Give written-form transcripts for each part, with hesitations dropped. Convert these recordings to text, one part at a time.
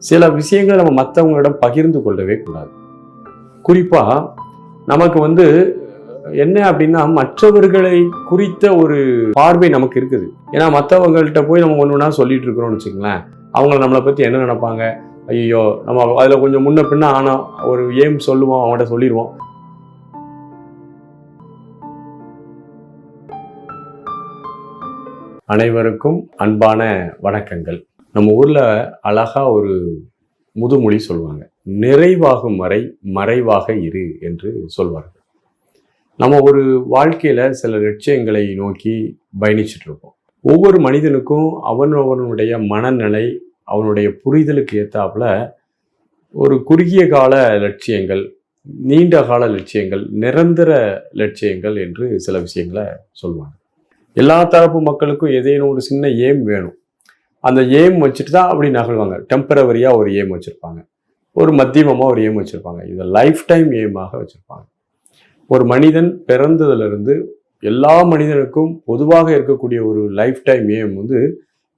சில விஷயங்களை நம்ம மற்றவங்களிடம் பகிர்ந்து கொள்ளவே கூடாது. குறிப்பா நமக்கு என்ன அப்படின்னா, மற்றவர்களை குறித்த ஒரு பார்வை நமக்கு இருக்குது. ஏன்னா மற்றவங்கள்ட்ட போய் நம்ம ஒண்ணுன்னா சொல்லிட்டு இருக்கிறோம்னு வச்சுங்களேன், அவங்க நம்மளை பத்தி என்ன நினைப்பாங்க, ஐயோ நம்ம அதுல கொஞ்சம் முன்ன பின்ன ஆனோம் ஒரு ஏம் சொல்லுவோம், அவங்கள்ட்ட சொல்லிடுவோம். அனைவருக்கும் அன்பான வணக்கங்கள். நம்ம ஊர்ல அழகா ஒரு முதுமொழி சொல்லுவாங்க, நிறைவாகும் வரை மறைவாக இரு என்று சொல்வார்கள். நம்ம ஒரு வாழ்க்கையில சில லட்சியங்களை நோக்கி பயணிச்சுட்டு இருப்போம். ஒவ்வொரு மனிதனுக்கும் அவனுடைய மனநிலை, அவனுடைய புரிதலுக்கு ஏத்தாப்புல ஒரு குறுகிய கால லட்சியங்கள், நீண்ட கால லட்சியங்கள், நிரந்தர லட்சியங்கள் என்று சில விஷயங்களை சொல்லுவாங்க. எல்லா தரப்பு மக்களுக்கும் ஏதேனும் ஒரு சின்ன ஏம் வேணும். அந்த ஏம் வச்சுட்டு தான் அப்படி நகழ்வாங்க. டெம்பரவரியா ஒரு ஏம் வச்சிருப்பாங்க, ஒரு மத்தியமமா ஒரு ஏம் வச்சிருப்பாங்க, இதை லைஃப் டைம் ஏமாக வச்சிருப்பாங்க. ஒரு மனிதன் பிறந்ததிலிருந்து எல்லா மனிதனுக்கும் பொதுவாக இருக்கக்கூடிய ஒரு லைஃப் டைம் ஏம்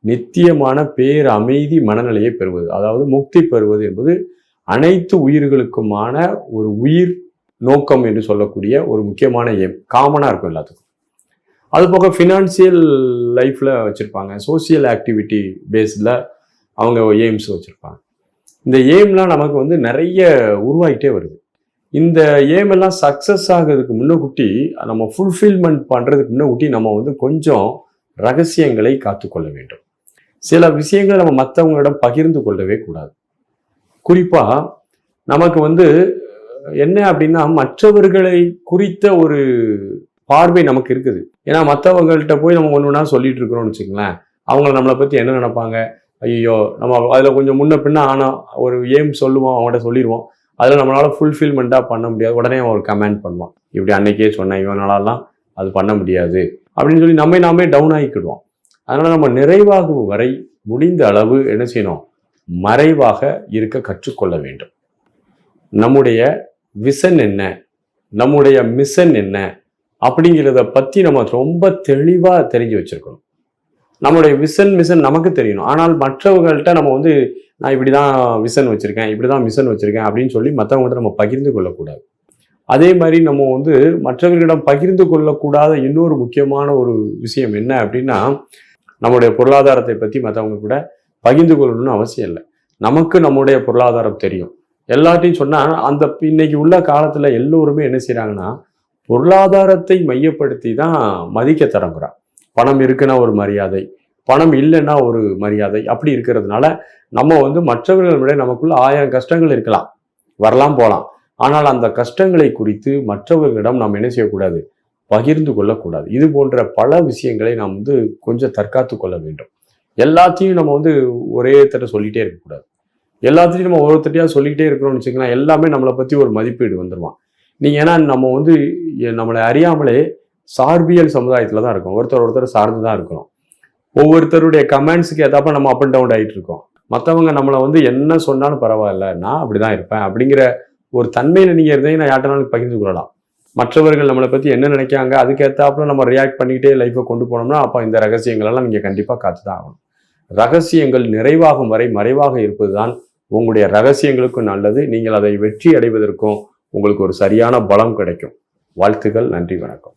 நித்தியமான பேர் அமைதி மனநிலையை பெறுவது, அதாவது முக்தி பெறுவது என்பது அனைத்து உயிர்களுக்குமான ஒரு உயிர் நோக்கம் என்று சொல்லக்கூடிய ஒரு முக்கியமான ஏம் காமனா இருக்கும் எல்லாத்துக்கும். அது போக ஃபினான்சியல் லைஃப்ல வச்சிருப்பாங்க, சோசியல் ஆக்டிவிட்டி பேஸ்ல அவங்க எய்ம்ஸ் வச்சிருப்பாங்க. இந்த எய்ம்லாம் நமக்கு நிறைய உருவாகிட்டே வருது. இந்த ஏம் எல்லாம் சக்சஸ் ஆகிறதுக்கு முன்னக்கூட்டி, நம்ம ஃபுல்ஃபில்மெண்ட் பண்றதுக்கு முன்னக்கூட்டி நம்ம கொஞ்சம் ரகசியங்களை காத்துக்கொள்ள வேண்டும். சில விஷயங்களை நம்ம மற்றவங்களிடம் பகிர்ந்து கொள்ளவே கூடாது. குறிப்பா நமக்கு என்ன அப்படின்னா, மற்றவர்களை குறித்த ஒரு பார்வை நமக்கு இருக்குது. ஏன்னா மற்றவங்கள்ட்ட போய் நம்ம ஒண்ணுன்னா சொல்லிட்டு இருக்கிறோம்னு வச்சுங்களேன், அவங்க நம்மளை பத்தி என்ன நினைப்பாங்க, ஐயோ நம்ம அதுல கொஞ்சம் முன்ன பின்ன ஆனோம் ஒரு ஏம் சொல்லுவோம், அவங்கள்ட்ட சொல்லிடுவோம், அதில் நம்மளால ஃபுல்ஃபில்மெண்ட்டாக பண்ண முடியாது. உடனே ஒரு கமெண்ட் பண்ணுவான், இப்படி அன்னைக்கே சொன்னேன், இவனாலலாம் அது பண்ண முடியாது அப்படின்னு சொல்லி நாமே டவுன் ஆகிக்கிடுவோம். அதனால நம்ம நிறைவாகும் வரை முடிந்த அளவு என்ன செய்யணும், மறைவாக இருக்க கற்றுக்கொள்ள வேண்டும். நம்முடைய விஷன் என்ன, நம்முடைய மிஷன் என்ன அப்படிங்கிறத பற்றி நம்ம ரொம்ப தெளிவாக தெரிஞ்சு வச்சிருக்கணும். நம்மளுடைய விஷன் மிஷன் நமக்கு தெரியணும். ஆனால் மற்றவர்கள்ட்ட நம்ம நான் இப்படி தான் விஷன் வச்சுருக்கேன், இப்படி தான் மிஷன் வச்சுருக்கேன் அப்படின்னு சொல்லி மற்றவங்கள்ட்ட நம்ம பகிர்ந்து கொள்ளக்கூடாது. அதே மாதிரி நம்ம மற்றவர்களிடம் பகிர்ந்து கொள்ளக்கூடாத இன்னொரு முக்கியமான ஒரு விஷயம் என்ன அப்படின்னா, நம்முடைய பொருளாதாரத்தை பற்றி மற்றவங்க கூட பகிர்ந்து கொள்ளணும்னு அவசியம் இல்லை. நமக்கு நம்முடைய பொருளாதாரம் தெரியும். எல்லாத்தையும் சொன்னால் அந்த இன்னைக்கு உள்ள காலத்தில் எல்லோருமே என்ன செய்கிறாங்கன்னா, பொருளாதாரத்தை மையப்படுத்தி தான் மதிக்க தொடங்குறான். பணம் இருக்குன்னா ஒரு மரியாதை, பணம் இல்லைன்னா ஒரு மரியாதை, அப்படி இருக்கிறதுனால நம்ம மற்றவர்கள் விட நமக்குள்ள 1000 கஷ்டங்கள் இருக்கலாம், வரலாம் போகலாம். ஆனால் அந்த கஷ்டங்களை குறித்து மற்றவர்களிடம் நாம் என்ன செய்யக்கூடாது, பகிர்ந்து கொள்ளக்கூடாது. இது போன்ற பல விஷயங்களை நாம் கொஞ்சம் தற்காத்து கொள்ள வேண்டும். எல்லாத்தையும் நம்ம ஒரே தட்ட சொல்லிகிட்டே இருக்கக்கூடாது. எல்லாத்தையும் நம்ம ஒருத்தட்டையாக சொல்லிக்கிட்டே இருக்கிறோம்னு வச்சுக்கலாம், எல்லாமே நம்மளை பற்றி ஒரு மதிப்பீடு வந்துடுவான். நீங்கள் ஏன்னா நம்ம நம்மளை அறியாமலே சார்பியல் சமுதாயத்தில் தான் இருக்கும். ஒருத்தர் சார்ந்து தான் இருக்கிறோம். ஒவ்வொருத்தருடைய கமெண்ட்ஸுக்கு ஏதாப்ப நம்ம அப் அண்ட் டவுன் ஆகிட்டு இருக்கோம். மற்றவங்க நம்மளை என்ன சொன்னாலும் பரவாயில்ல, நான் அப்படிதான் இருப்பேன் அப்படிங்கிற ஒரு தன்மையில் நீங்கள் இருந்தீங்க நான் யார்ட்டனாலும் பகிர்ந்து கொள்ளலாம். மற்றவர்கள் நம்மளை பற்றி என்ன நினைக்காங்க அதுக்கேற்றாப்புல நம்ம ரியாக்ட் பண்ணிக்கிட்டே லைஃப்பை கொண்டு போனோம்னா அப்போ இந்த ரகசியங்களெல்லாம் நீங்கள் கண்டிப்பாக காத்து தான் ஆகணும். ரகசியங்கள் நிறைவாகும் வரை மறைவாக இருப்பது தான் உங்களுடைய ரகசியங்களுக்கும் நல்லது. நீங்கள் அதை வெற்றி அடைவதற்கும் உங்களுக்கு ஒரு சரியான பலம் கிடைக்கும். வாழ்த்துக்கள். நன்றி, வணக்கம்.